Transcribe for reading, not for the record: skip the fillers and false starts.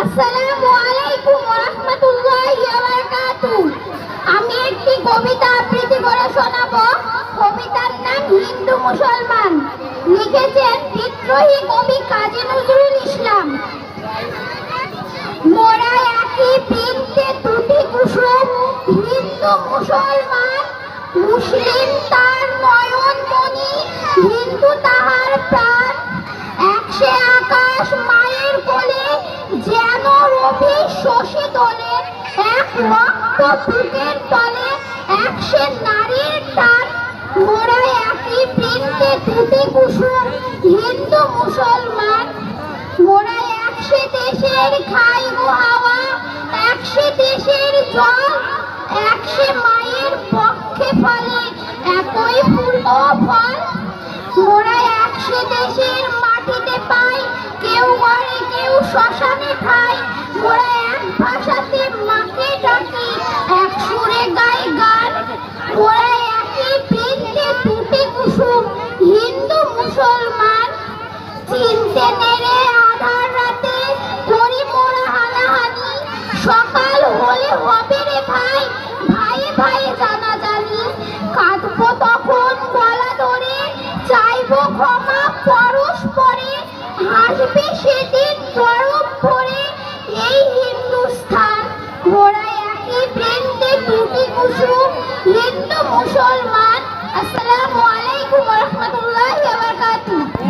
আসসালামু আলাইকুম ওয়া রাহমাতুল্লাহি ওয়া বারাকাতুহু। আমি একটি কবিতা আবৃত্তি করে শোনাবো। কবিতার নাম হিন্দু মুসলমান। লিখেছেন বিদ্রোহী কবি কাজিনজরুলিসলাম। মোরা একই বৃন্তে দুটি কুসুম, হিন্দু মুসলমান। মুসলিম তার নয়ন মণি, হিন্দু তাহার প্রাণ। একসে আকাশ মায়ের কোলে, যেন রবি শশী দোলে। এক রক্ত বুকের তলে, একসে নারীর টান। মোরা একই বৃন্তে দুটি কুসুম, হিন্দু মুসলমান। মোরা একসে দেশের খাই গো হাওয়া, একসে দেশের জল। একসে মায়ের পক্ষে ফলে, একই ফুল ও ফল। মোরা একসে দেশের মাটিতে পাই, কেউ ঘরে কেউ শ্মশানে ঠাই। মোরা এক ভাষাতে মাকে ডাকি, এক সুরে গাই গান। মোরা একই বৃন্তে দুটি কুসুম, হিন্দু মুসলমান। চিনতে নেড়ে আধার রাতে করি মোরা হানাহানি। সকাল হলে হবে রে ভাই, ভাই ভাই জানাজানি। কাঁদবো তখন গলা ধরে, চাইবো ক্ষমা পরস্পরে। হাসবে সেদিন বরফ ভরে এই হিন্দুস্থান। মোরা একই বৃন্তে দুটি কুসুম, হিন্দু মুসলমান। আসসালামু আলাইকুম ওয়া রাহমাতুল্লাহ।